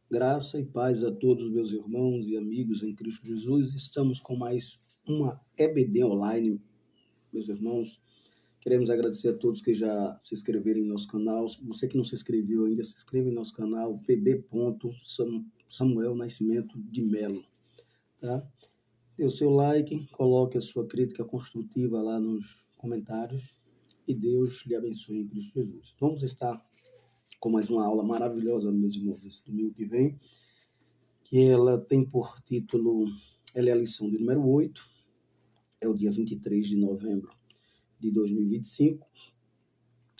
Graça e paz a todos meus irmãos e amigos em Cristo Jesus. Estamos com mais uma EBD online, meus irmãos. Queremos agradecer a todos que já se inscreveram em nosso canal. Você que não se inscreveu ainda, se inscreva em nosso canal, pb. Samuel Nascimento de Melo. Tá? Dê o seu like, coloque a sua crítica construtiva lá nos comentários e Deus lhe abençoe em Cristo Jesus. Vamos estar com mais uma aula maravilhosa, meus irmãos, esse domingo que vem, que ela tem por título, ela é a lição de número 8, é o dia 23 de novembro de 2025,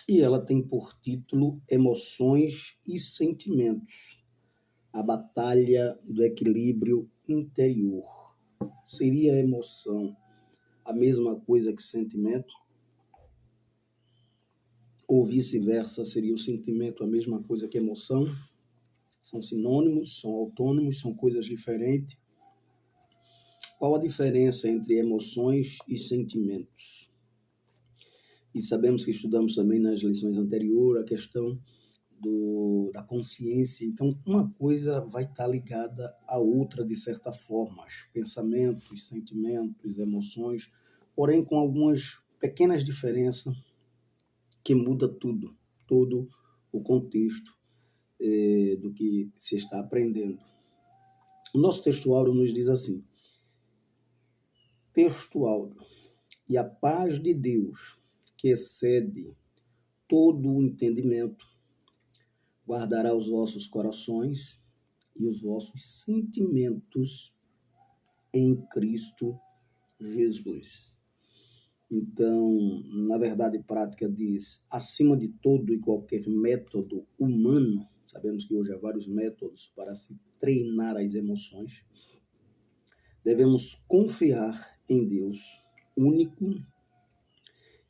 e ela tem por título Emoções e Sentimentos, a batalha do equilíbrio interior. Seria emoção a mesma coisa que sentimento? Ou vice-versa, seria o sentimento a mesma coisa que emoção? São sinônimos, são autônomos, são coisas diferentes. Qual a diferença entre emoções e sentimentos? E sabemos que estudamos também nas lições anteriores a questão da consciência. Então, uma coisa vai estar ligada à outra de certa forma. Pensamentos, sentimentos, emoções, porém com algumas pequenas diferenças que muda tudo, todo o contexto do que se está aprendendo. O nosso texto áureo nos diz assim: texto áureo, e a paz de Deus, que excede todo o entendimento, guardará os vossos corações e os vossos sentimentos em Cristo Jesus. Então, na verdade prática diz, acima de todo e qualquer método humano, sabemos que hoje há vários métodos para se treinar as emoções, devemos confiar em Deus, único,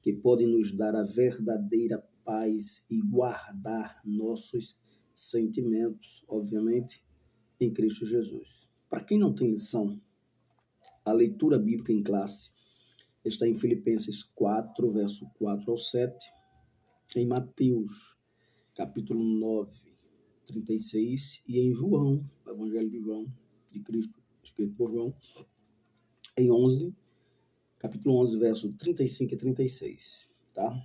que pode nos dar a verdadeira paz e guardar nossos sentimentos, obviamente, em Cristo Jesus. Para quem não tem lição, a leitura bíblica em classe está em Filipenses 4, verso 4 ao 7, em Mateus, capítulo 9, 36, e em João, o Evangelho de João, de Cristo, escrito por João, em 11, capítulo 11, verso 35 e 36, tá?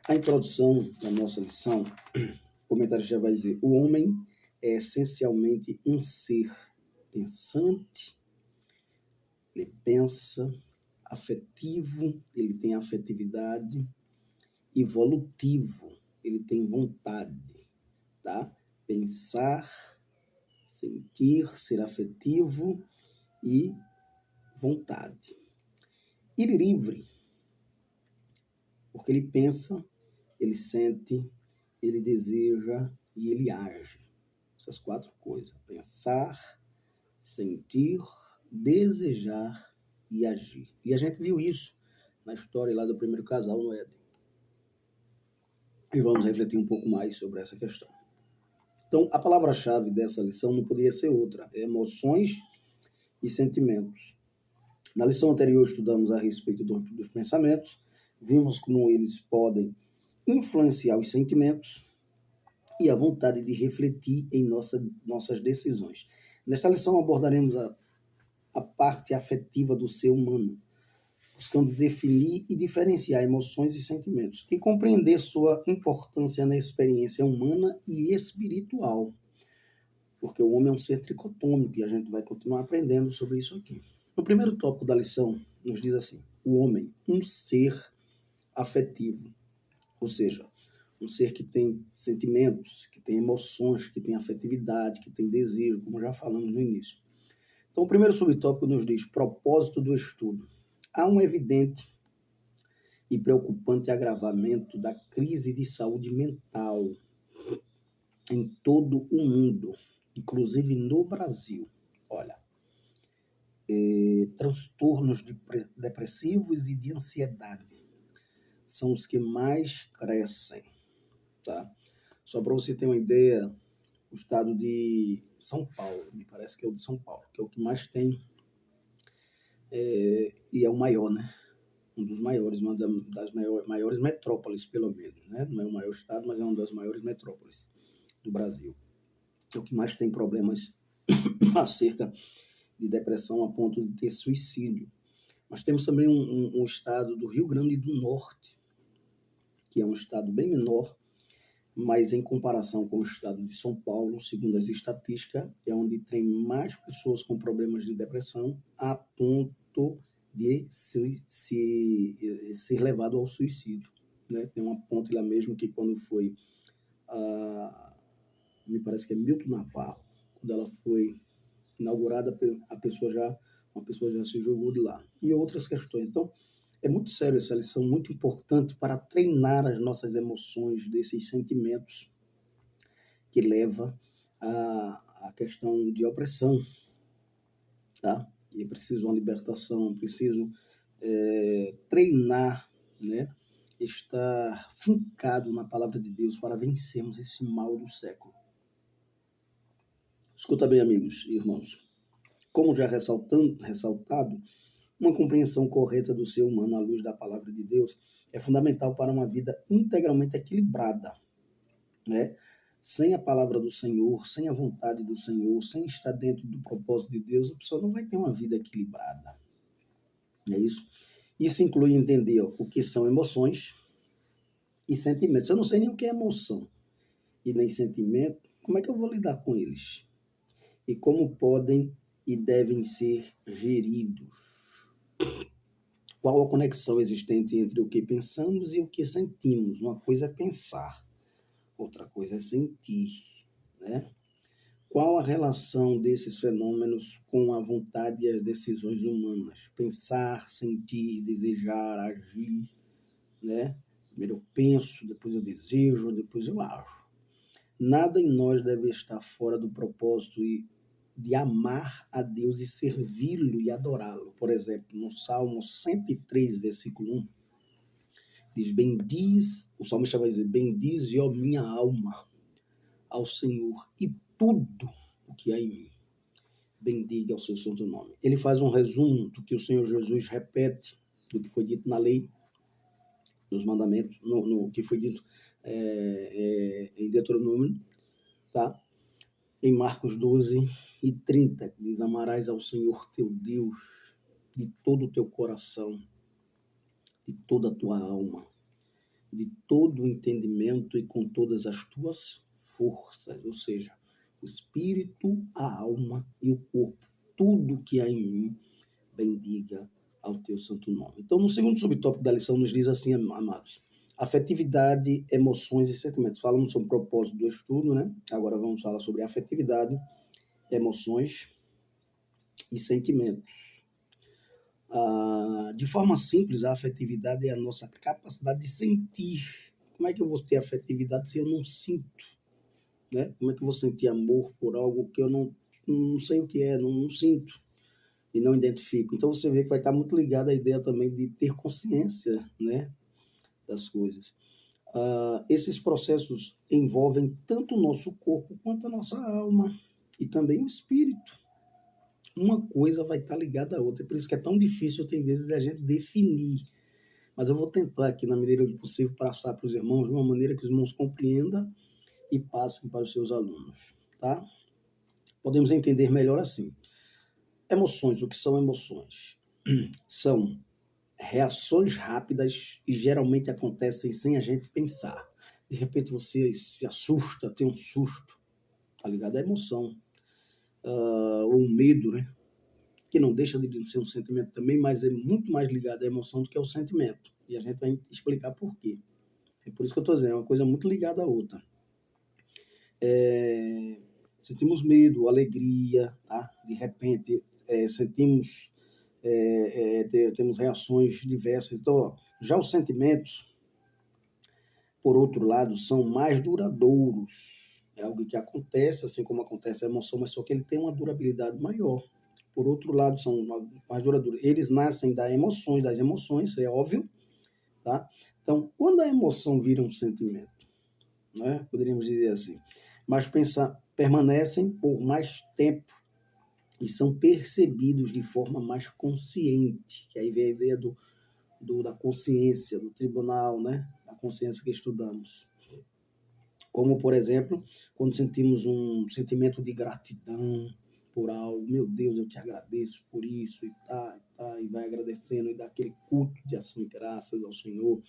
A introdução da nossa lição, o comentário já vai dizer: o homem é essencialmente um ser pensante, ele pensa, afetivo, ele tem afetividade, evolutivo, ele tem vontade, tá? Pensar, sentir, ser afetivo e vontade. E livre, porque ele pensa, ele sente, ele deseja e ele age. Essas quatro coisas: pensar, sentir, desejar e agir. E a gente viu isso na história lá do primeiro casal no Éden. E vamos refletir um pouco mais sobre essa questão. Então, a palavra-chave dessa lição não poderia ser outra: emoções e sentimentos. Na lição anterior estudamos a respeito dos pensamentos, vimos como eles podem influenciar os sentimentos e a vontade de refletir em nossas decisões. Nesta lição abordaremos a parte afetiva do ser humano, buscando definir e diferenciar emoções e sentimentos e compreender sua importância na experiência humana e espiritual, porque o homem é um ser tricotômico e a gente vai continuar aprendendo sobre isso aqui. No primeiro tópico da lição, nos diz assim: o homem, um ser afetivo, ou seja, um ser que tem sentimentos, que tem emoções, que tem afetividade, que tem desejo, como já falamos no início. Então, o primeiro subtópico nos diz propósito do estudo. Há um evidente e preocupante agravamento da crise de saúde mental em todo o mundo, inclusive no Brasil. Olha, transtornos depressivos e de ansiedade são os que mais crescem, tá? Só para você ter uma ideia, o estado de São Paulo, me parece que é o de São Paulo, que é o que mais tem, e é o maior, né? Um dos maiores, uma das maiores metrópoles, pelo menos, né? Não é o maior estado, mas é uma das maiores metrópoles do Brasil. é o que mais tem problemas acerca de depressão a ponto de ter suicídio. Mas temos também um estado do Rio Grande do Norte, que é um estado bem menor, mas em comparação com o estado de São Paulo, segundo as estatísticas, é onde tem mais pessoas com problemas de depressão a ponto de ser levado ao suicídio. Né? Tem uma ponte lá mesmo que quando foi, me parece que é Milton Navarro, quando ela foi inaugurada, uma pessoa já se jogou de lá. E outras questões. Então, é muito sério essa lição, muito importante para treinar as nossas emoções, desses sentimentos que leva à questão de opressão, tá? E é preciso uma libertação, preciso treinar, né? Estar fincado na palavra de Deus para vencermos esse mal do século. Escuta bem, amigos e irmãos. Como já ressaltado, uma compreensão correta do ser humano à luz da palavra de Deus é fundamental para uma vida integralmente equilibrada, né? Sem a palavra do Senhor, sem a vontade do Senhor, sem estar dentro do propósito de Deus, a pessoa não vai ter uma vida equilibrada. É isso? Isso inclui entender o que são emoções e sentimentos. Eu não sei nem o que é emoção e nem sentimento, como é que eu vou lidar com eles? E como podem e devem ser geridos? Qual a conexão existente entre o que pensamos e o que sentimos? Uma coisa é pensar, outra coisa é sentir, né? Qual a relação desses fenômenos com a vontade e as decisões humanas? Pensar, sentir, desejar, agir, né? Primeiro eu penso, depois eu desejo, depois eu ajo. Nada em nós deve estar fora do propósito de amar a Deus e servi-lo e adorá-lo. Por exemplo, no Salmo 103, versículo 1, diz, o salmista vai dizer, bendize, ó minha alma, ao Senhor, e tudo o que há em mim. Bendiga ao seu santo nome. Ele faz um resumo do que o Senhor Jesus repete, do que foi dito na lei, nos mandamentos, no que foi dito em Deuteronômio, tá? Em Marcos 12:30, diz, amarás ao Senhor teu Deus de todo o teu coração, de toda a tua alma, de todo o entendimento e com todas as tuas forças, ou seja, o espírito, a alma e o corpo, tudo que há em mim, bendiga ao teu santo nome. Então, no segundo subtópico da lição, nos diz assim, amados, afetividade, emoções e sentimentos. Falamos sobre o propósito do estudo, né? Agora vamos falar sobre afetividade, emoções e sentimentos. De forma simples, a afetividade é a nossa capacidade de sentir. Como é que eu vou ter afetividade se eu não sinto? Né? Como é que eu vou sentir amor por algo que eu não sei o que é, não sinto e não identifico? Então você vê que vai estar muito ligado à ideia também de ter consciência, né, das coisas. Esses processos envolvem tanto o nosso corpo quanto a nossa alma e também o espírito. Uma coisa vai estar ligada à outra, por isso que é tão difícil, tem vezes, a gente definir. Mas eu vou tentar aqui, na medida do possível, passar para os irmãos de uma maneira que os irmãos compreendam e passem para os seus alunos, tá? Podemos entender melhor assim. Emoções, o que são emoções? São reações rápidas e geralmente acontecem sem a gente pensar. De repente você se assusta, tem um susto, tá ligado? É emoção. Ou um medo, né? Que não deixa de ser um sentimento também, mas é muito mais ligado à emoção do que ao sentimento. E a gente vai explicar por quê. É por isso que eu estou dizendo, é uma coisa muito ligada à outra. Sentimos medo, alegria, tá? De repente sentimos, temos reações diversas. Então, ó, já os sentimentos, por outro lado, são mais duradouros. É algo que acontece, assim como acontece a emoção, mas só que ele tem uma durabilidade maior. Por outro lado, são mais duradouros. Eles nascem das emoções, é óbvio, tá? Então, quando a emoção vira um sentimento, né, poderíamos dizer assim, mas permanecem por mais tempo e são percebidos de forma mais consciente, que aí vem a ideia da consciência, do tribunal, né, da consciência que estudamos. Como, por exemplo, quando sentimos um sentimento de gratidão por algo, meu Deus, eu te agradeço por isso, e vai agradecendo, e dá aquele culto de ação e graças ao Senhor,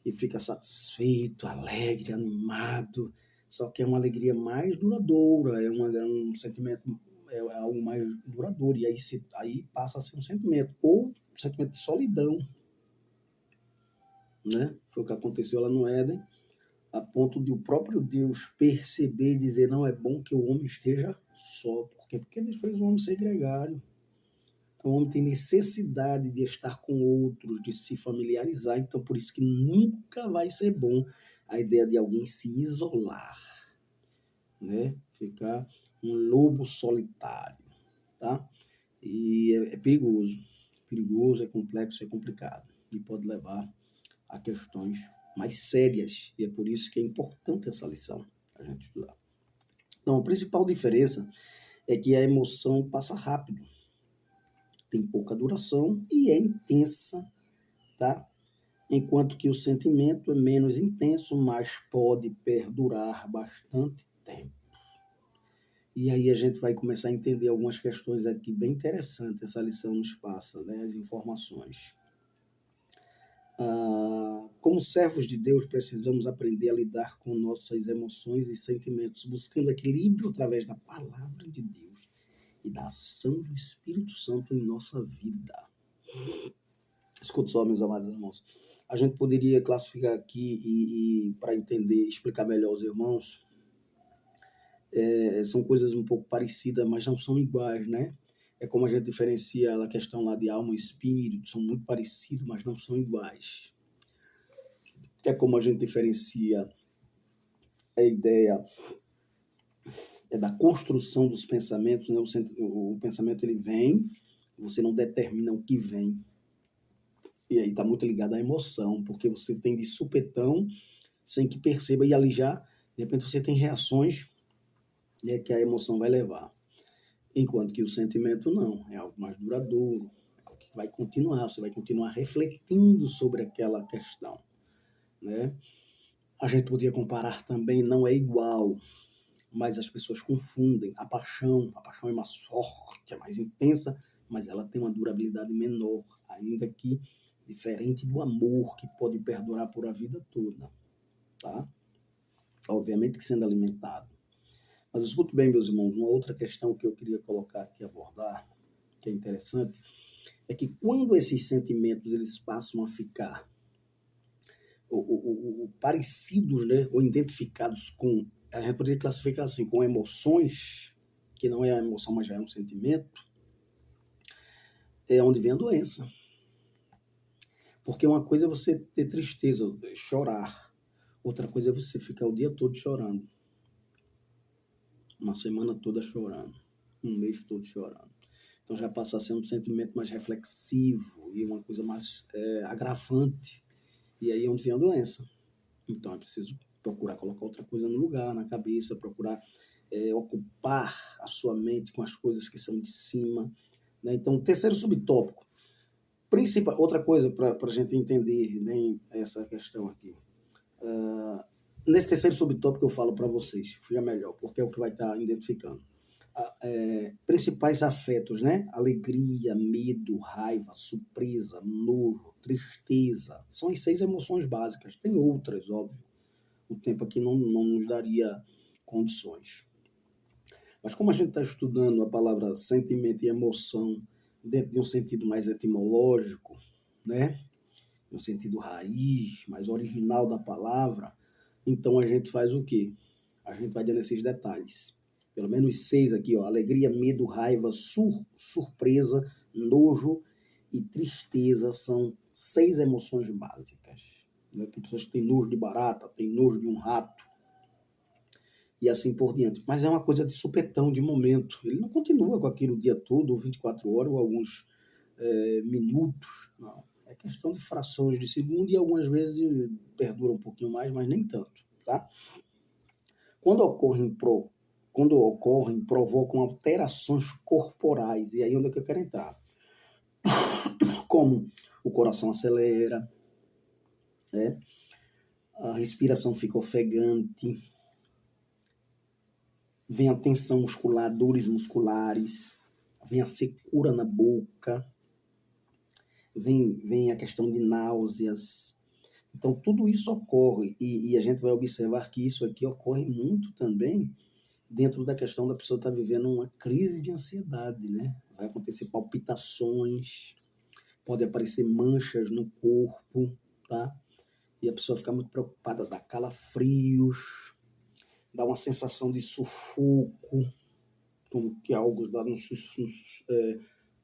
e fica satisfeito, alegre, animado, só que é uma alegria mais duradoura, um sentimento, é algo mais duradouro, e aí passa a ser um sentimento, ou um sentimento de solidão, né? Foi o que aconteceu lá no Éden, a ponto de o próprio Deus perceber e dizer, não é bom que o homem esteja só. Por quê? Porque Deus fez o homem ser gregário. Então, o homem tem necessidade de estar com outros, de se familiarizar. Então, por isso que nunca vai ser bom a ideia de alguém se isolar, né? Ficar um lobo solitário, tá? E é perigoso. Perigoso, é complexo, é complicado. E pode levar a questões mais sérias, e é por isso que é importante essa lição a gente estudar. Então, a principal diferença é que a emoção passa rápido, tem pouca duração e é intensa, tá? Enquanto que o sentimento é menos intenso, mas pode perdurar bastante tempo. E aí a gente vai começar a entender algumas questões aqui bem interessantes, essa lição nos passa, né? As informações. Como servos de Deus, precisamos aprender a lidar com nossas emoções e sentimentos, buscando equilíbrio através da palavra de Deus e da ação do Espírito Santo em nossa vida. Escuta só, meus amados irmãos. A gente poderia classificar aqui e para entender, explicar melhor aos irmãos, são coisas um pouco parecidas, mas não são iguais, né? É como a gente diferencia a questão lá de alma e espírito, são muito parecidos, mas não são iguais. É como a gente diferencia a ideia da construção dos pensamentos, né? O pensamento ele vem, você não determina o que vem. E aí está muito ligado à emoção, porque você tem de supetão, sem que perceba, e ali já, de repente você tem reações, né, que a emoção vai levar. Enquanto que o sentimento não, é algo mais duradouro, é algo que vai continuar, você vai continuar refletindo sobre aquela questão, né? A gente podia comparar também, não é igual, mas as pessoas confundem a paixão é mais forte, é mais intensa, mas ela tem uma durabilidade menor, ainda que diferente do amor, que pode perdurar por a vida toda, tá? Obviamente que sendo alimentado. Mas escute bem, meus irmãos, uma outra questão que eu queria colocar aqui, abordar, que é interessante, é que quando esses sentimentos eles passam a ficar parecidos, né, ou identificados com, a gente poderia classificar assim, com emoções, que não é a emoção, mas já é um sentimento, é onde vem a doença. Porque uma coisa é você ter tristeza, chorar. Outra coisa é você ficar o dia todo chorando. Uma semana toda chorando. Um mês todo chorando. Então já passa a ser um sentimento mais reflexivo e uma coisa mais agravante. E aí é onde vem a doença. Então é preciso procurar colocar outra coisa no lugar, na cabeça, procurar ocupar a sua mente com as coisas que são de cima. Né? Então, terceiro subtópico. Outra coisa para a gente entender bem essa questão aqui. Nesse terceiro subtópico eu falo para vocês, fica melhor, porque é o que vai estar identificando. Principais afetos, né? Alegria, medo, raiva, surpresa, nojo, tristeza. São as 6 emoções básicas. Tem outras, óbvio. O tempo aqui não nos daria condições. Mas como a gente está estudando a palavra sentimento e emoção dentro de um sentido mais etimológico, né? No sentido raiz, mais original da palavra, então a gente faz o quê? A gente vai dando esses detalhes. Pelo menos 6 aqui, ó. Alegria, medo, raiva, surpresa, nojo e tristeza são 6 emoções básicas. Né? Tem pessoas que têm nojo de barata, têm nojo de um rato, e assim por diante. Mas é uma coisa de supetão, de momento. Ele não continua com aquilo o dia todo, ou 24 horas, ou alguns minutos. Não. É questão de frações de segundo e algumas vezes perdura um pouquinho mais, mas nem tanto. Tá? Quando ocorrem, provocam alterações corporais. E aí onde é que eu quero entrar? Como o coração acelera, né? A respiração fica ofegante, vem a tensão muscular, dores musculares, vem a secura na boca, vem a questão de náuseas. Então, tudo isso ocorre, e a gente vai observar que isso aqui ocorre muito também dentro da questão da pessoa estar vivendo uma crise de ansiedade, né? Vai acontecer palpitações, pode aparecer manchas no corpo, tá? E a pessoa fica muito preocupada, dá calafrios, dá uma sensação de sufoco, como que algo dá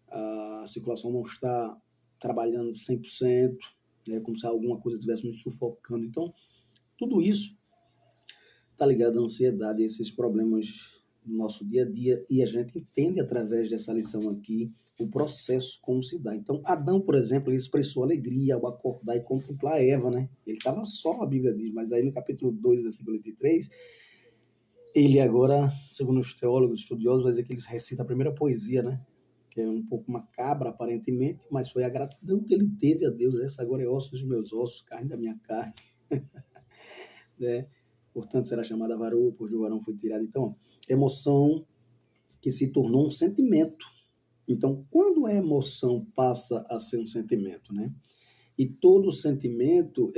a circulação não está trabalhando 100%, né? Como se alguma coisa estivesse nos sufocando. Então, tudo isso está ligado à ansiedade, a esses problemas do nosso dia a dia, e a gente entende através dessa lição aqui o processo como se dá. Então, Adão, por exemplo, ele expressou alegria ao acordar e contemplar Eva, né? Ele estava só, a Bíblia diz, mas aí no capítulo 2, versículo 23, ele agora, segundo os teólogos, estudiosos, vai dizer que ele recita a primeira poesia, né? Que é um pouco macabra, aparentemente, mas foi a gratidão que ele teve a Deus. Essa agora é ossos de meus ossos, carne da minha carne, né? Portanto, será chamada varoa, por de varão foi tirado. Então, emoção que se tornou um sentimento. Então, quando a emoção passa a ser um sentimento, né? E todo sentimento,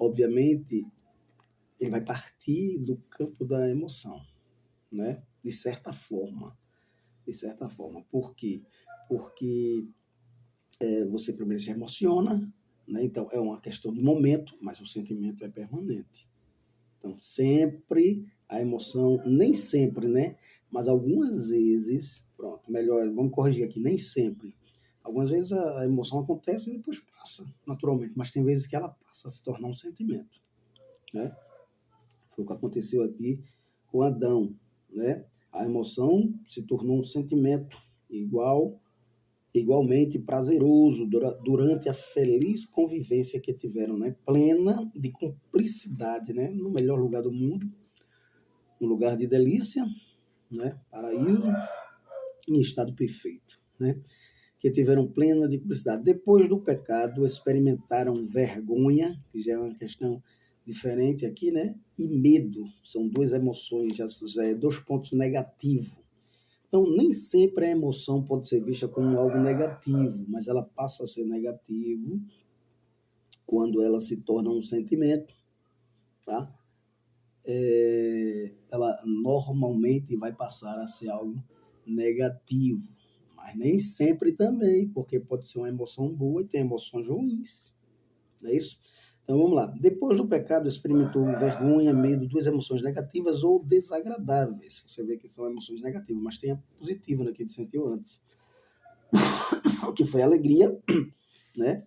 obviamente, ele vai partir do campo da emoção, né? De certa forma. De certa forma. Por quê? Porque você primeiro se emociona, né? Então, é uma questão de momento, mas o sentimento é permanente. Então, sempre a emoção, nem sempre, né? Mas algumas vezes, pronto, melhor, vamos corrigir aqui, nem sempre. Algumas vezes a emoção acontece e depois passa, naturalmente, mas tem vezes que ela passa a se tornar um sentimento, né? Foi o que aconteceu aqui com Adão, né? A emoção se tornou um sentimento igualmente prazeroso durante a feliz convivência que tiveram, né? Plena de cumplicidade, né? No melhor lugar do mundo, no lugar de delícia, né? Paraíso, em estado perfeito, né? Que tiveram plena de cumplicidade. Depois do pecado, experimentaram vergonha, que já é uma questão diferente aqui, né? E medo, são duas emoções, já é dois pontos negativos. Então, nem sempre a emoção pode ser vista como algo negativo, mas ela passa a ser negativo quando ela se torna um sentimento, tá? Ela normalmente vai passar a ser algo negativo, mas nem sempre também, porque pode ser uma emoção boa e tem emoções ruins, não é isso? Então vamos lá. Depois do pecado, experimentou vergonha, medo, duas emoções negativas ou desagradáveis. Você vê que são emoções negativas, mas tem a positiva, né, que ele sentiu antes, que foi a alegria, né?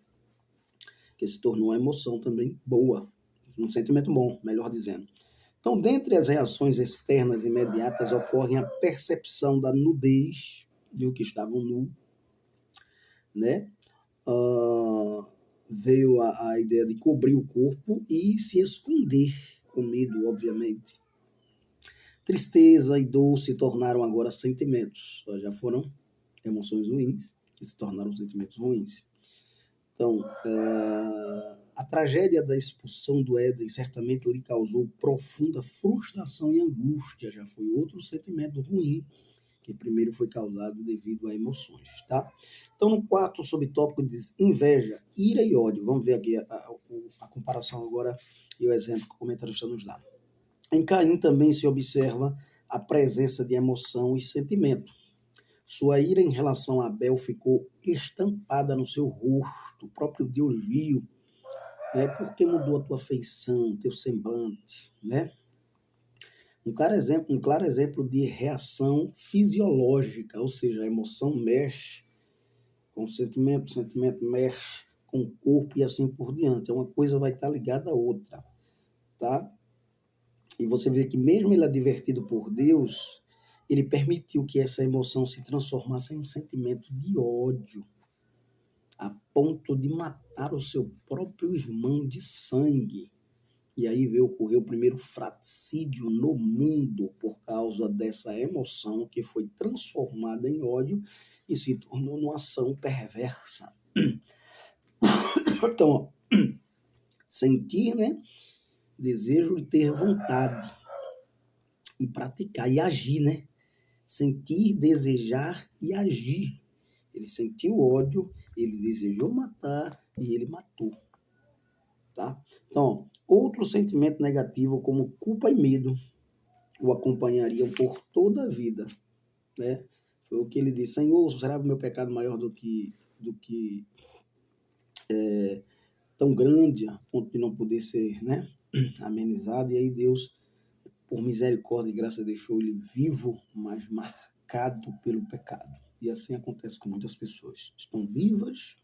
Que se tornou uma emoção também boa, um sentimento bom, melhor dizendo. Então, dentre as reações externas imediatas, ocorre a percepção da nudez de o que estavam nu, né? Veio a ideia de cobrir o corpo e se esconder, com medo, obviamente. Tristeza e dor se tornaram agora sentimentos, já foram emoções ruins que se tornaram sentimentos ruins. Então, a tragédia da expulsão do Éden certamente lhe causou profunda frustração e angústia, já foi outro sentimento ruim que primeiro foi causado devido a emoções, tá? Então, no quarto subtópico diz inveja, ira e ódio. Vamos ver aqui a comparação agora e o exemplo que o comentarista nos dá. Em Caim também se observa a presença de emoção e sentimento. Sua ira em relação a Abel ficou estampada no seu rosto. O próprio Deus viu, né? Por que mudou a tua feição, teu semblante, né? Um claro exemplo de reação fisiológica, ou seja, a emoção mexe com o sentimento mexe com o corpo e assim por diante. Uma coisa vai estar ligada à outra, tá? E você vê que mesmo ele advertido por Deus, ele permitiu que essa emoção se transformasse em um sentimento de ódio, a ponto de matar o seu próprio irmão de sangue. E aí veio ocorrer o primeiro fratricídio no mundo por causa dessa emoção que foi transformada em ódio e se tornou uma ação perversa. Então, sentir, né, desejo de ter vontade, e praticar, e agir, né? Sentir, desejar e agir. Ele sentiu ódio, ele desejou matar e ele matou, tá? Então, outro sentimento negativo como culpa e medo o acompanhariam por toda a vida, né? Foi o que ele disse: Senhor, será o meu pecado maior do que tão grande a ponto de não poder ser, né, amenizado? E aí Deus, por misericórdia e graça, deixou ele vivo, mas marcado pelo pecado. E assim acontece com muitas pessoas. Estão vivas,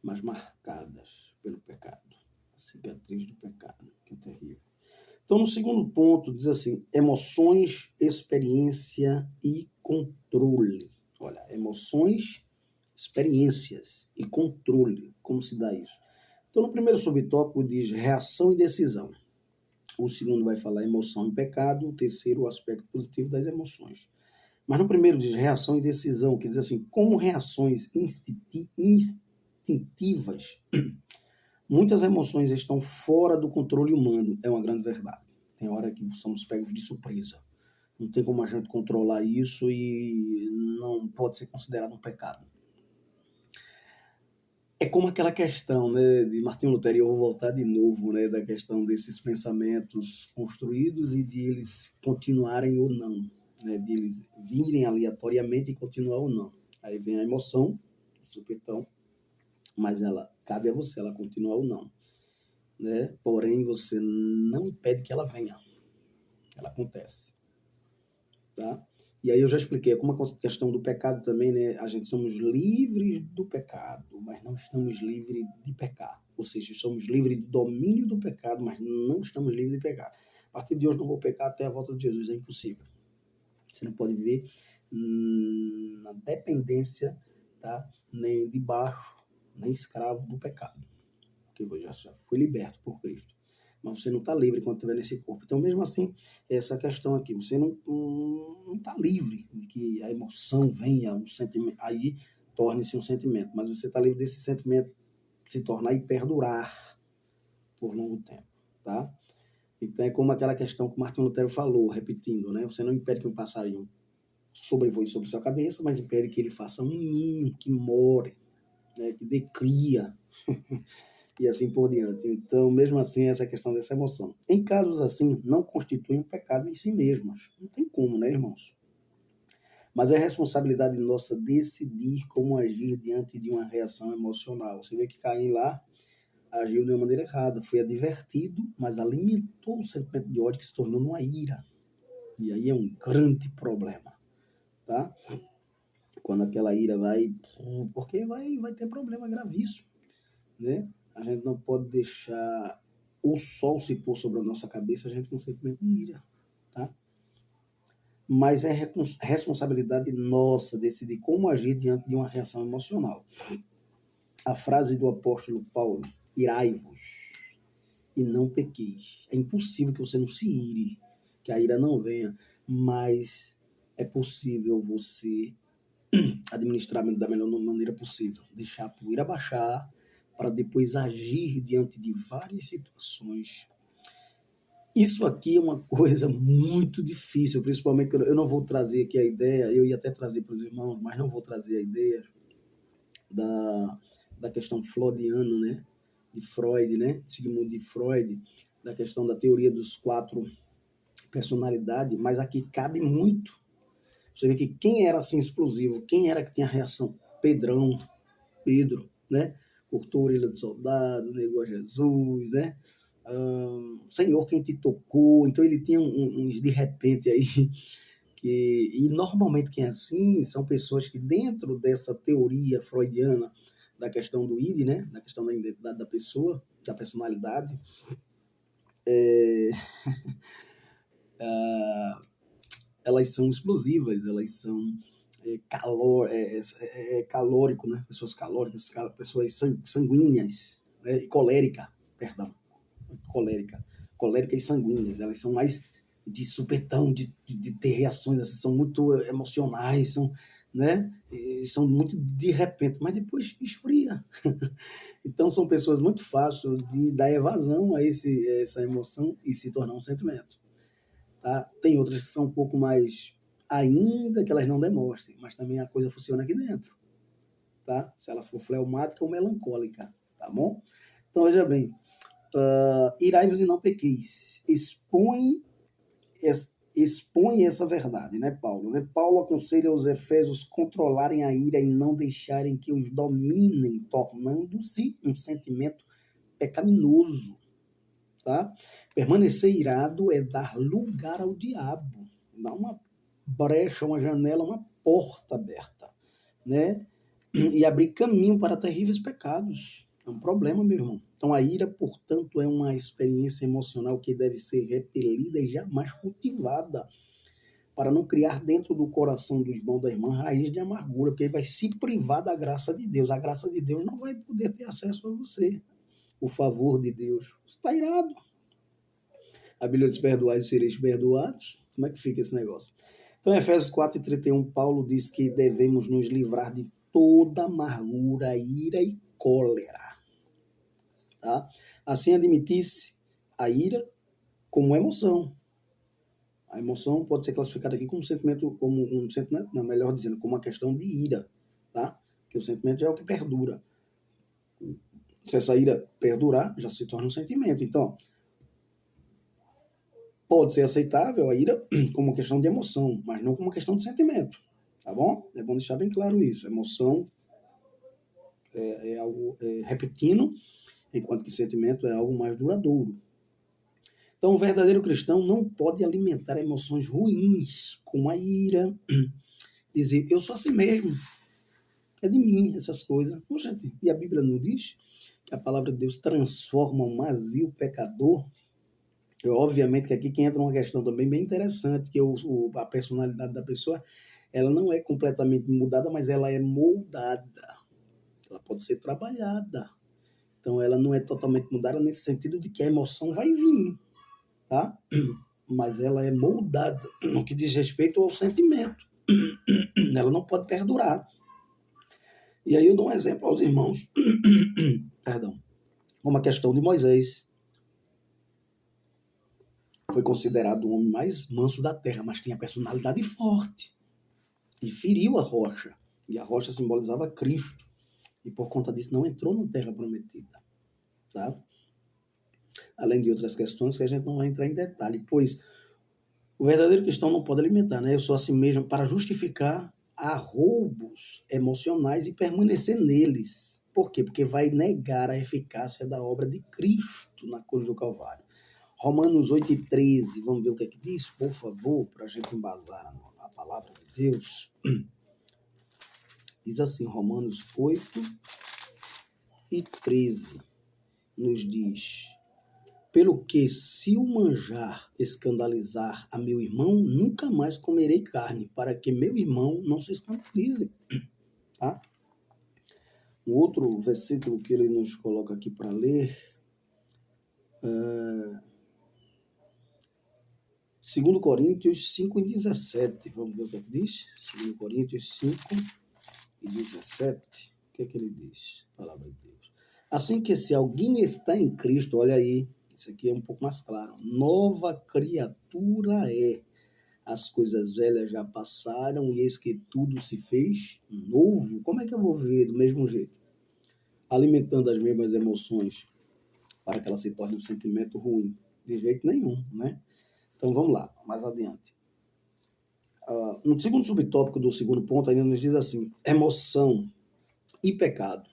mas marcadas pelo pecado. A cicatriz do pecado, que é terrível. Então, no segundo ponto, diz assim: emoções, experiência e controle. Olha, emoções, experiências e controle. Como se dá isso? Então, no primeiro subtópico diz reação e decisão. O segundo vai falar emoção e pecado. O terceiro, o aspecto positivo das emoções. Mas no primeiro diz reação e decisão, que diz assim: como reações instintivas, muitas emoções estão fora do controle humano. É uma grande verdade. Tem hora que somos pegos de surpresa. Não tem como a gente controlar isso e não pode ser considerado um pecado. É como aquela questão, né, de Martinho Lutero, e eu vou voltar de novo, né, da questão desses pensamentos construídos e de eles continuarem ou não, né, de eles virem aleatoriamente e continuar ou não. Aí vem a emoção, o supetão, mas ela cabe a você, ela continua ou não, né? Porém, você não impede que ela venha, ela acontece, tá? E aí eu já expliquei, como a questão do pecado também, né? A gente somos livres do pecado, mas não estamos livres de pecar. Ou seja, somos livres do domínio do pecado, mas não estamos livres de pecar. A partir de hoje não vou pecar até a volta de Jesus, é impossível. Você não pode viver na dependência, tá? Nem debaixo, nem escravo do pecado. Porque você já foi liberto por Cristo. Mas você não está livre quando estiver nesse corpo. Então, mesmo assim, essa questão aqui, você não está livre de que a emoção venha, um sentimento, aí torne-se um sentimento, mas você está livre desse sentimento se tornar e perdurar por longo tempo, tá? Então, é como aquela questão que o Martinho Lutero falou, repetindo, né? Você não impede que um passarinho sobrevoe sobre sua cabeça, mas impede que ele faça um ninho, que more, né? Que dê cria, e assim por diante. Então, mesmo assim, essa questão dessa emoção. Em casos assim, não constitui um pecado em si mesmas. Não tem como, né, irmãos? Mas é responsabilidade nossa decidir como agir diante de uma reação emocional. Você vê que Caim lá agiu de uma maneira errada. Foi advertido, mas alimentou o sentimento de ódio que se tornou numa ira. E aí é um grande problema, tá? Quando aquela ira vai... Porque vai ter problema gravíssimo, né? A gente não pode deixar o sol se pôr sobre a nossa cabeça, a gente com sentimento de ira, tá? Mas é responsabilidade nossa decidir como agir diante de uma reação emocional. A frase do apóstolo Paulo: irai-vos e não pequeis. É impossível que você não se ire, que a ira não venha, mas é possível você administrar da melhor maneira possível, deixar a poeira baixar para depois agir diante de várias situações. Isso aqui é uma coisa muito difícil, principalmente que eu não vou trazer aqui a ideia, eu ia até trazer para os irmãos, mas não vou trazer a ideia da questão freudiana, né? De Freud, né? Sigmund de Freud, da questão da teoria dos 4 personalidades, mas aqui cabe muito. Você vê que quem era assim explosivo, quem era que tinha reação? Pedro, né? Cortou a orelha do soldado, negou a Jesus, né? Senhor, quem te tocou? Então ele tinha uns de repente aí e normalmente quem é assim são pessoas que dentro dessa teoria freudiana da questão do id, né? Da questão da identidade da pessoa, da personalidade, elas são explosivas, elas são calórico, né? Pessoas calóricas, pessoas sanguíneas, né? E colérica, perdão, colérica e sanguíneas, elas são mais de supetão, de ter reações, assim, são muito emocionais, são, né? E são muito de repente, mas depois esfria. Então são pessoas muito fáceis de dar evasão a essa emoção e se tornar um sentimento. tá? Tem outras que são um pouco mais, ainda que elas não demonstrem, mas também a coisa funciona aqui dentro, tá? Se ela for fleumática ou melancólica, tá bom? Então, veja bem, irai-vos e não pequeis. Expõe essa verdade, né, Paulo? Paulo aconselha os efésios controlarem a ira e não deixarem que os dominem, tornando-se um sentimento pecaminoso, tá? Permanecer irado é dar lugar ao diabo, dar uma brecha, uma janela, uma porta aberta, né? E abrir caminho para terríveis pecados. É um problema, meu irmão. Então, a ira, portanto, é uma experiência emocional que deve ser repelida e jamais cultivada, para não criar dentro do coração do irmão da irmã raiz de amargura, porque ele vai se privar da graça de Deus. A graça de Deus não vai poder ter acesso a você. O favor de Deus. Você está irado. A Bíblia diz: perdoai e sereis perdoados. Como é que fica esse negócio? Então, em Efésios 4:31, Paulo diz que devemos nos livrar de toda amargura, ira e cólera. Tá? Assim, admitisse a ira como emoção. A emoção pode ser classificada aqui como um sentimento, não, melhor dizendo, como uma questão de ira, tá? Porque o sentimento já é o que perdura. Se essa ira perdurar, já se torna um sentimento. Então, pode ser aceitável a ira como uma questão de emoção, mas não como uma questão de sentimento, tá bom? É bom deixar bem claro isso. Emoção é algo repentino, enquanto que sentimento é algo mais duradouro. Então, o verdadeiro cristão não pode alimentar emoções ruins, como a ira, dizer, eu sou assim mesmo, é de mim essas coisas. Poxa, e a Bíblia não diz que a palavra de Deus transforma um mais vil pecador? Obviamente que aqui que entra uma questão também bem interessante, que a personalidade da pessoa, ela não é completamente mudada, mas ela é moldada. Ela pode ser trabalhada. Então, ela não é totalmente mudada nesse sentido de que a emoção vai vir, tá? Mas ela é moldada no que diz respeito ao sentimento. Ela não pode perdurar. E aí eu dou um exemplo aos irmãos, perdão, como a questão de Moisés. Foi considerado o homem mais manso da terra, mas tinha personalidade forte. E feriu a rocha. E a rocha simbolizava Cristo. E por conta disso não entrou na terra prometida. Tá? Além de outras questões que a gente não vai entrar em detalhe, pois o verdadeiro cristão não pode alimentar, né? Eu sou assim mesmo para justificar arroubos emocionais e permanecer neles. Por quê? Porque vai negar a eficácia da obra de Cristo na cruz do Calvário. Romanos 8:13, vamos ver o que é que diz, por favor, para a gente embasar a palavra de Deus. Diz assim, Romanos 8:13, nos diz: pelo que, se o manjar escandalizar a meu irmão, nunca mais comerei carne, para que meu irmão não se escandalize. Tá? Um outro versículo que ele nos coloca aqui para ler é 2 Coríntios 5:17. Vamos ver o que é que diz? 2 Coríntios 5:17. O que é que ele diz? Palavra de Deus. Assim que se alguém está em Cristo, olha aí, isso aqui é um pouco mais claro. Nova criatura é. As coisas velhas já passaram e eis que tudo se fez novo. Como é que eu vou viver do mesmo jeito? Alimentando as mesmas emoções para que ela se torne um sentimento ruim? De jeito nenhum, né? Então vamos lá, mais adiante. No segundo subtópico do segundo ponto ainda nos diz assim, emoção e pecado.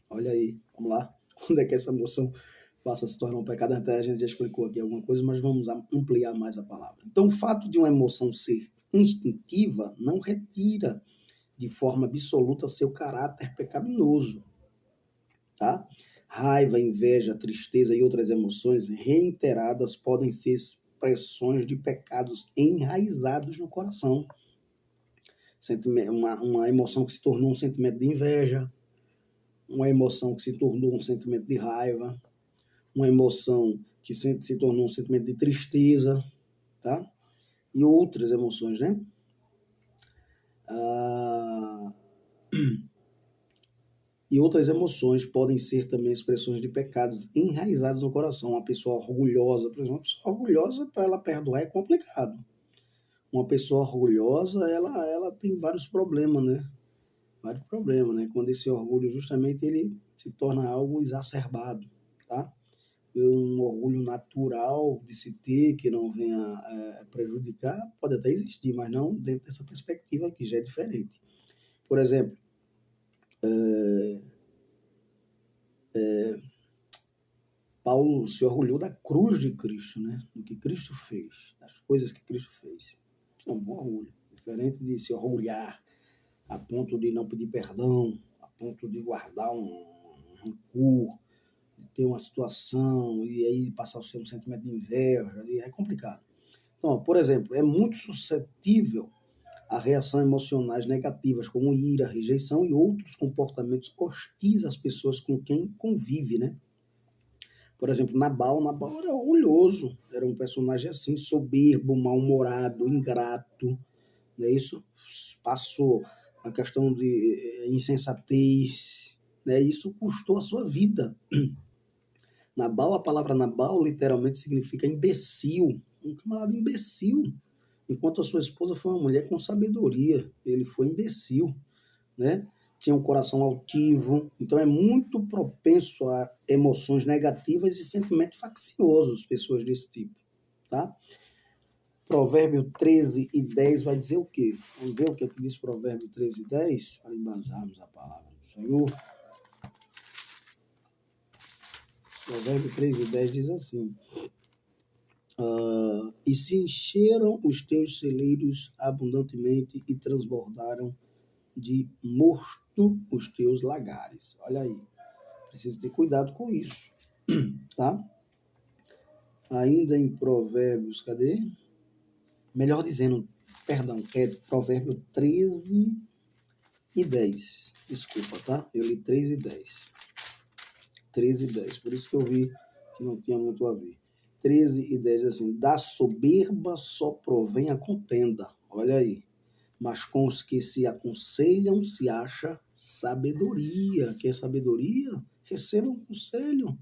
Olha aí, vamos lá. Quando é que essa emoção passa a se tornar um pecado? Até a gente já explicou aqui alguma coisa, mas vamos ampliar mais a palavra. Então, o fato de uma emoção ser instintiva não retira de forma absoluta seu caráter pecaminoso. Tá? Raiva, inveja, tristeza e outras emoções reiteradas podem ser expressões de pecados enraizados no coração. Uma emoção que se tornou um sentimento de inveja, uma emoção que se tornou um sentimento de raiva, uma emoção que se tornou um sentimento de tristeza, tá? E outras emoções, né? E outras emoções podem ser também expressões de pecados enraizados no coração. Uma pessoa orgulhosa, por exemplo, uma pessoa orgulhosa, para ela perdoar é complicado. Uma pessoa orgulhosa, ela tem vários problemas, né? Vários problemas, né? Quando esse orgulho, justamente, ele se torna algo exacerbado, tá? Um orgulho natural de se ter, que não venha prejudicar, pode até existir, mas não dentro dessa perspectiva que já é diferente. Por exemplo, Paulo se orgulhou da cruz de Cristo, né? Do que Cristo fez, das coisas que Cristo fez. Isso é um bom orgulho, diferente de se orgulhar a ponto de não pedir perdão, a ponto de guardar um rancor, de ter uma situação e aí passar a ser um sentimento de inveja, e é complicado. Então, por exemplo, é muito suscetível a reações emocionais negativas, como ira, rejeição e outros comportamentos hostis às pessoas com quem convive, né? Por exemplo, Nabal era orgulhoso, era um personagem assim, soberbo, mal-humorado, ingrato, né? Isso passou a questão de insensatez, né? Isso custou a sua vida. Nabal, a palavra Nabal literalmente significa imbecil, um camarada imbecil, enquanto a sua esposa foi uma mulher com sabedoria, ele foi imbecil, né? Tinha um coração altivo, então é muito propenso a emoções negativas e sentimentos facciosos, pessoas desse tipo, tá? Provérbio 13:10 vai dizer o quê? Vamos ver o que é que diz Provérbio 13:10, para embasarmos a palavra do Senhor. Provérbio 13:10 diz assim: e se encheram os teus celeiros abundantemente e transbordaram de mosto os teus lagares. Olha aí, precisa ter cuidado com isso, tá? Ainda em Provérbios, cadê? Melhor dizendo, perdão, é Provérbio 13:10. Desculpa, tá? Eu li 13:10. 13:10. Por isso que eu vi que não tinha muito a ver. 13:10 assim: da soberba só provém a contenda. Olha aí. Mas com os que se aconselham se acha sabedoria. Quer sabedoria? Receba um conselho,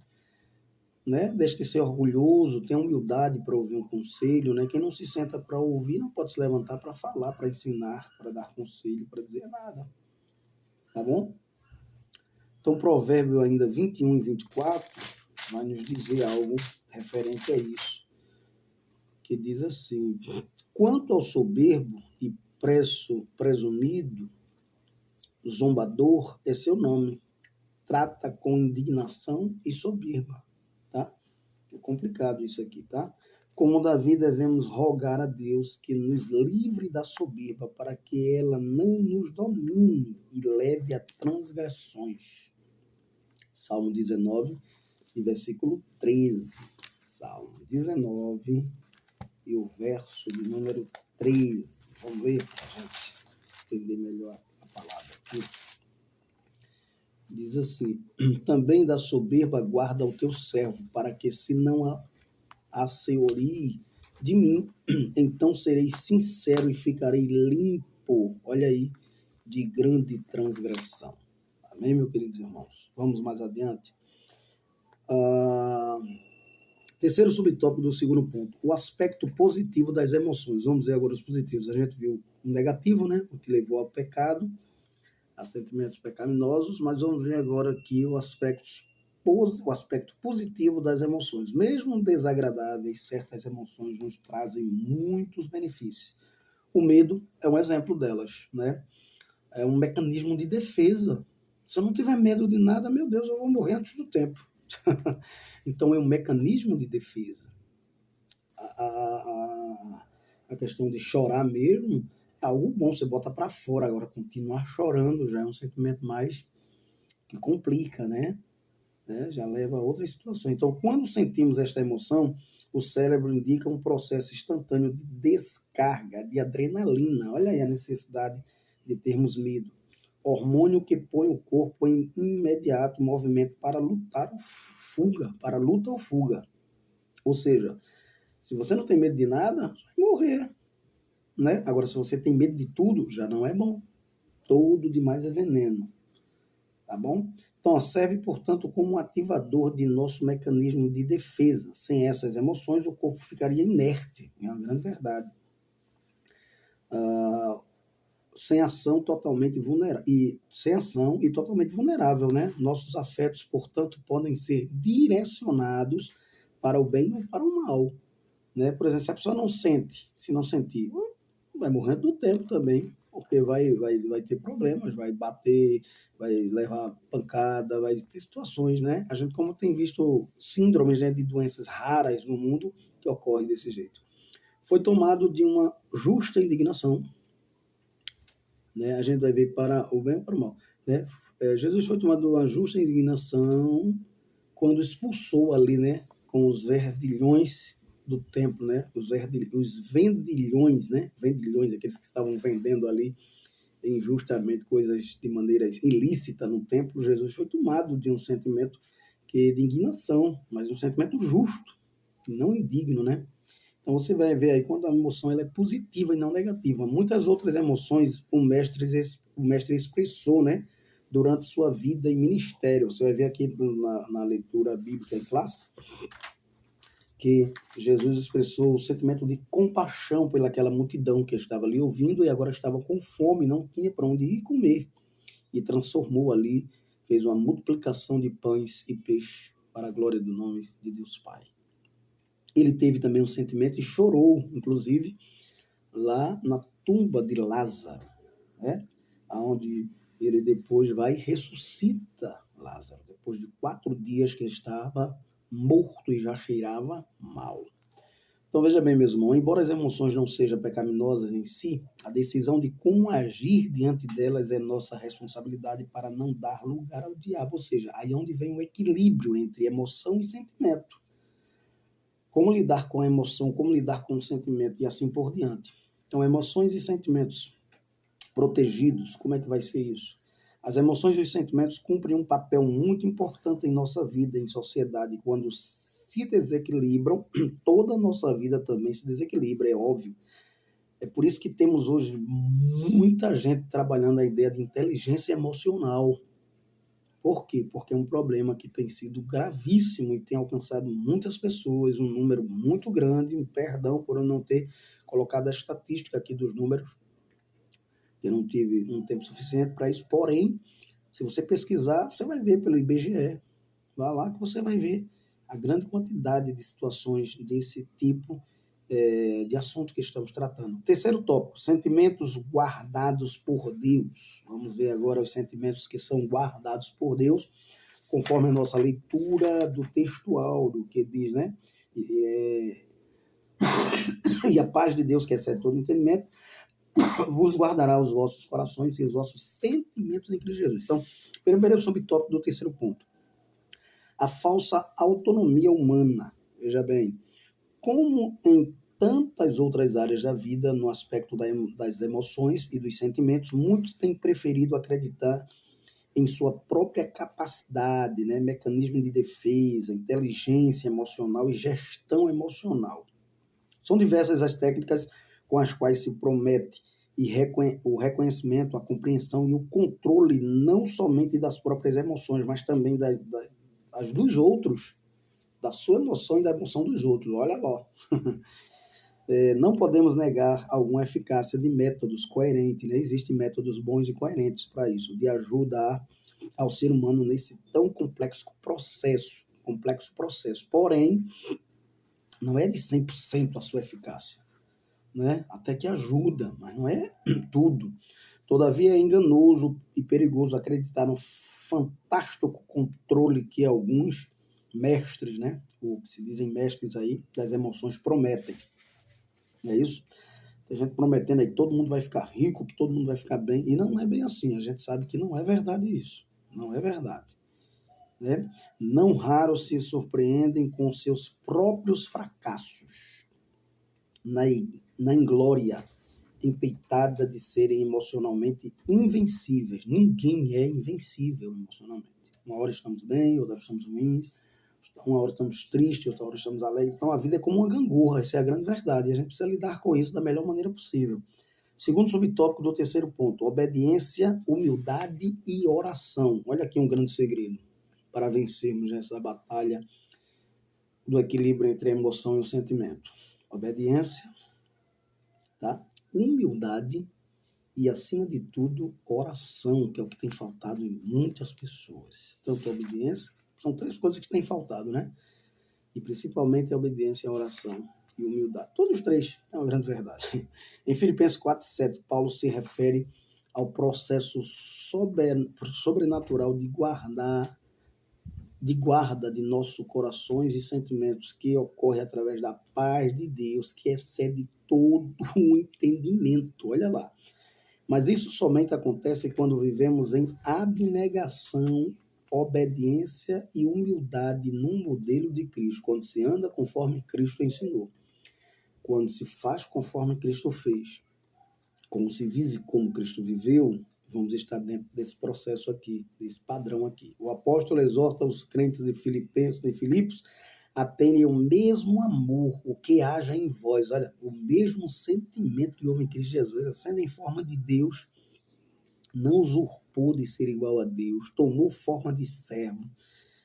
né? Deixe de ser orgulhoso, tenha humildade para ouvir um conselho, né? Quem não se senta para ouvir não pode se levantar para falar, para ensinar, para dar conselho, para dizer nada, tá bom? Então, Provérbio ainda 21:24 vai nos dizer algo referente a isso, que diz assim: quanto ao soberbo e presumido, zombador é seu nome, trata com indignação e soberba, tá? É complicado isso aqui, tá? Como Davi, devemos rogar a Deus que nos livre da soberba, para que ela não nos domine e leve a transgressões. Salmo 19, e versículo 13. Salmo 19 e o verso de número 13. Vamos ver para a gente entender melhor a palavra aqui. Diz assim: também da soberba guarda o teu servo, para que se não assenhorie de mim, então serei sincero e ficarei limpo. Olha aí, de grande transgressão. Amém, meus queridos irmãos? Vamos mais adiante. Terceiro subtópico do segundo ponto, o aspecto positivo das emoções. Vamos ver agora os positivos. A gente viu o negativo, né? O que levou ao pecado, a sentimentos pecaminosos, mas vamos ver agora aqui o aspecto positivo das emoções. Mesmo desagradáveis, certas emoções nos trazem muitos benefícios. O medo é um exemplo delas, né? É um mecanismo de defesa. Se eu não tiver medo de nada, meu Deus, eu vou morrer antes do tempo. Então, é um mecanismo de defesa. A questão de chorar mesmo é algo bom, você bota para fora. Agora, continuar chorando já é um sentimento mais que complica, né? Já leva a outras situações. Então, quando sentimos esta emoção, o cérebro indica um processo instantâneo de descarga de adrenalina. Olha aí a necessidade de termos medo. Hormônio que põe o corpo em imediato movimento para lutar ou fuga, para luta ou fuga. Ou seja, se você não tem medo de nada, você vai morrer, né? Agora, se você tem medo de tudo, já não é bom. Todo demais é veneno. tá bom? Então, serve, portanto, como um ativador de nosso mecanismo de defesa. Sem essas emoções, o corpo ficaria inerte, é uma grande verdade. Sem ação totalmente vulnerável e totalmente vulnerável, né? Nossos afetos, portanto, podem ser direcionados para o bem ou para o mal, né? Por exemplo, se a pessoa não sente, se não sentir, vai morrendo do tempo também, porque vai ter problemas, vai bater, vai levar pancada, vai ter situações, né? A gente, como tem visto síndromes, né, de doenças raras no mundo que ocorrem desse jeito. Foi tomado de uma justa indignação, né? A gente vai ver para o bem ou para o mal, né? Jesus foi tomado de uma justa indignação quando expulsou ali, né, com os verdilhões do templo, né, os vendilhões, né, vendilhões, aqueles que estavam vendendo ali injustamente coisas de maneira ilícita no templo. Jesus foi tomado de um sentimento de indignação, mas um sentimento justo, não indigno, né? Então você vai ver aí quando a emoção ela é positiva e não negativa. Muitas outras emoções o mestre expressou, né, durante sua vida e ministério. Você vai ver aqui na leitura bíblica em classe que Jesus expressou o sentimento de compaixão pelaquela multidão que estava ali ouvindo e agora estava com fome, não tinha para onde ir comer. E transformou ali, fez uma multiplicação de pães e peixes para a glória do nome de Deus Pai. Ele teve também um sentimento e chorou, inclusive, lá na tumba de Lázaro, né? Onde ele depois vai e ressuscita Lázaro, depois de 4 dias que ele estava morto e já cheirava mal. Então veja bem, meu irmão, embora as emoções não sejam pecaminosas em si, a decisão de como agir diante delas é nossa responsabilidade para não dar lugar ao diabo, ou seja, aí é onde vem o equilíbrio entre emoção e sentimento. Como lidar com a emoção, como lidar com o sentimento e assim por diante. Então, emoções e sentimentos protegidos, como é que vai ser isso? As emoções e os sentimentos cumprem um papel muito importante em nossa vida, em sociedade. Quando se desequilibram, toda a nossa vida também se desequilibra, é óbvio. É por isso que temos hoje muita gente trabalhando a ideia de inteligência emocional. Por quê? Porque é um problema que tem sido gravíssimo e tem alcançado muitas pessoas, um número muito grande. Perdão por eu não ter colocado a estatística aqui dos números, eu não tive um tempo suficiente para isso. Porém, se você pesquisar, você vai ver pelo IBGE. Vá lá que você vai ver a grande quantidade de situações desse tipo de assunto que estamos tratando. Terceiro tópico, sentimentos guardados por Deus. Vamos ver agora os sentimentos que são guardados por Deus, conforme a nossa leitura do textual, do que diz, né? E a paz de Deus, que excede todo entendimento, vos guardará os vossos corações e os vossos sentimentos em Cristo Jesus. Então, primeiro subtópico do terceiro ponto. A falsa autonomia humana. Veja bem, como em tantas outras áreas da vida, no aspecto das emoções e dos sentimentos, muitos têm preferido acreditar em sua própria capacidade, né, mecanismo de defesa, inteligência emocional e gestão emocional. São diversas as técnicas com as quais se promete o reconhecimento, a compreensão e o controle não somente das próprias emoções, mas também das dos outros, da sua emoção e da emoção dos outros. Olha lá. Não podemos negar alguma eficácia de métodos coerentes, né? Existem métodos bons e coerentes para isso, de ajudar ao ser humano nesse tão complexo processo. Porém, não é de 100% a sua eficácia, né? Até que ajuda, mas não é tudo. Todavia, é enganoso e perigoso acreditar no fantástico controle que alguns mestres, né, ou que se dizem mestres aí, das emoções prometem. Não é isso? Tem gente prometendo aí que todo mundo vai ficar rico, que todo mundo vai ficar bem, e não é bem assim. A gente sabe que não é verdade isso. Não é verdade. Né? Não raro se surpreendem com seus próprios fracassos na inglória empeitada de serem emocionalmente invencíveis. Ninguém é invencível emocionalmente. Uma hora estamos bem, outra estamos ruins, uma hora estamos tristes, outra hora estamos alegres. Então a vida é como uma gangorra, essa é a grande verdade. E a gente precisa lidar com isso da melhor maneira possível. Segundo subtópico do terceiro ponto, obediência, humildade e oração. Olha aqui um grande segredo para vencermos essa batalha do equilíbrio entre a emoção e o sentimento. Obediência, tá? Humildade e, acima de tudo, oração, que é o que tem faltado em muitas pessoas. Tanto a obediência, são três coisas que têm faltado, né? E principalmente a obediência, a oração e humildade. Todos os três, é uma grande verdade. Em Filipenses 4:7, Paulo se refere ao processo sobrenatural de guarda de nossos corações e sentimentos, que ocorre através da paz de Deus, que excede todo o entendimento. Olha lá. Mas isso somente acontece quando vivemos em abnegação, obediência e humildade num modelo de Cristo, quando se anda conforme Cristo ensinou, quando se faz conforme Cristo fez, como se vive como Cristo viveu. Vamos estar dentro desse processo aqui, desse padrão aqui. O apóstolo exorta os crentes de Filipos a terem o mesmo amor, o que haja em vós. Olha, o mesmo sentimento que houve em Cristo Jesus, sendo em forma de Deus, não usurpou de ser igual a Deus, tomou forma de servo,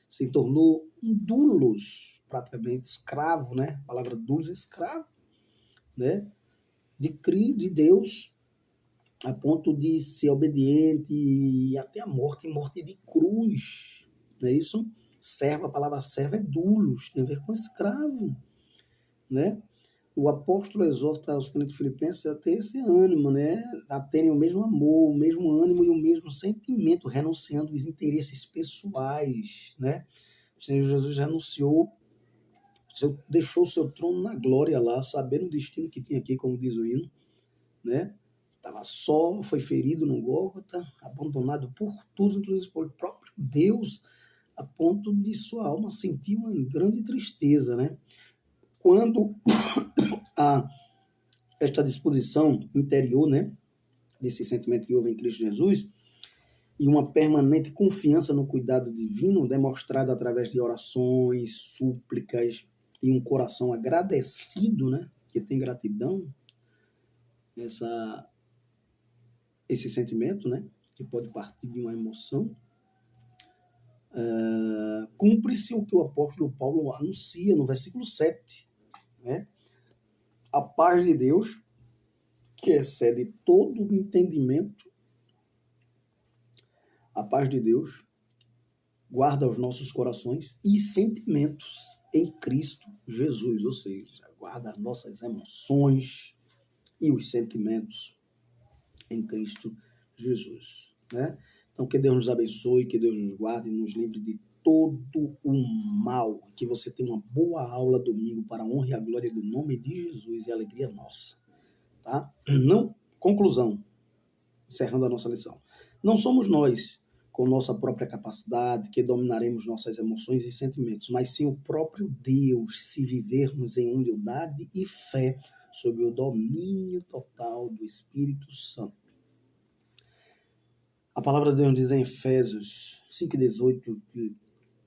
se tornou um doulos, praticamente escravo, né? A palavra doulos é escravo, né? De Deus, a ponto de ser obediente e até a morte de cruz, não é isso? Servo, a palavra servo é doulos, tem a ver com escravo, né? O apóstolo exorta os crentes filipenses a ter esse ânimo, né? A terem o mesmo amor, o mesmo ânimo e o mesmo sentimento, renunciando os interesses pessoais, né? O Senhor Jesus renunciou, deixou o seu trono na glória lá, sabendo o destino que tinha aqui, como diz o hino, né? Estava só, foi ferido no Gólgota, abandonado por todos, inclusive pelo próprio Deus, a ponto de sua alma sentir uma grande tristeza, né? Quando esta disposição interior, né, desse sentimento que houve em Cristo Jesus, e uma permanente confiança no cuidado divino, demonstrada através de orações, súplicas e um coração agradecido, né, que tem gratidão, esse sentimento, né, que pode partir de uma emoção, cumpre-se o que o apóstolo Paulo anuncia no versículo 7, né? A paz de Deus, que excede todo o entendimento, a paz de Deus guarda os nossos corações e sentimentos em Cristo Jesus, ou seja, guarda as nossas emoções e os sentimentos em Cristo Jesus, né? Então, que Deus nos abençoe, que Deus nos guarde e nos livre de todo o mal, que você tenha uma boa aula domingo para a honra e a glória do nome de Jesus e a alegria nossa, tá? Não, conclusão, encerrando a nossa lição. Não somos nós, com nossa própria capacidade, que dominaremos nossas emoções e sentimentos, mas sim o próprio Deus, se vivermos em humildade e fé sob o domínio total do Espírito Santo. A palavra de Deus diz em Efésios 5,18 que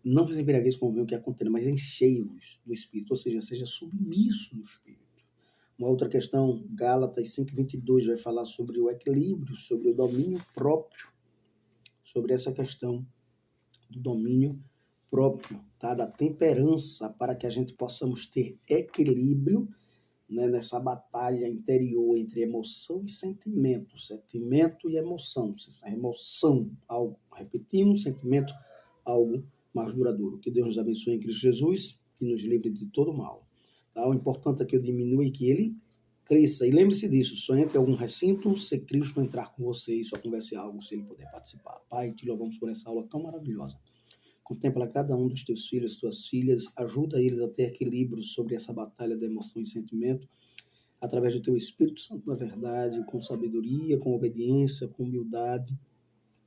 não vos embriagueis com o vinho que é contenda, mas enchei-vos do Espírito, ou seja submisso do Espírito. Uma outra questão, Gálatas 5,22, vai falar sobre o equilíbrio, sobre o domínio próprio, sobre essa questão do domínio próprio, tá? Da temperança, para que a gente possamos ter equilíbrio, né, nessa batalha interior entre emoção e sentimento, sentimento e emoção. Essa emoção, algo repetindo, sentimento, algo mais duradouro. Que Deus nos abençoe em Cristo Jesus e nos livre de todo mal. Tá? O importante é que eu diminua e que ele cresça. E lembre-se disso, só entre algum recinto se Cristo entrar com você e só converse algo se ele puder participar. Pai, te louvamos por essa aula tão maravilhosa. Contempla cada um dos teus filhos, tuas filhas, ajuda eles a ter equilíbrio sobre essa batalha de emoção e sentimento, através do teu Espírito Santo na verdade, com sabedoria, com obediência, com humildade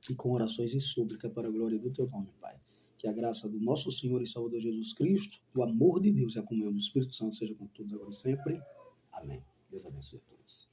e com orações e súplica para a glória do teu nome, Pai. Que a graça do nosso Senhor e Salvador Jesus Cristo, o amor de Deus e a comunhão do Espírito Santo seja com todos agora e sempre. Amém. Deus abençoe a todos.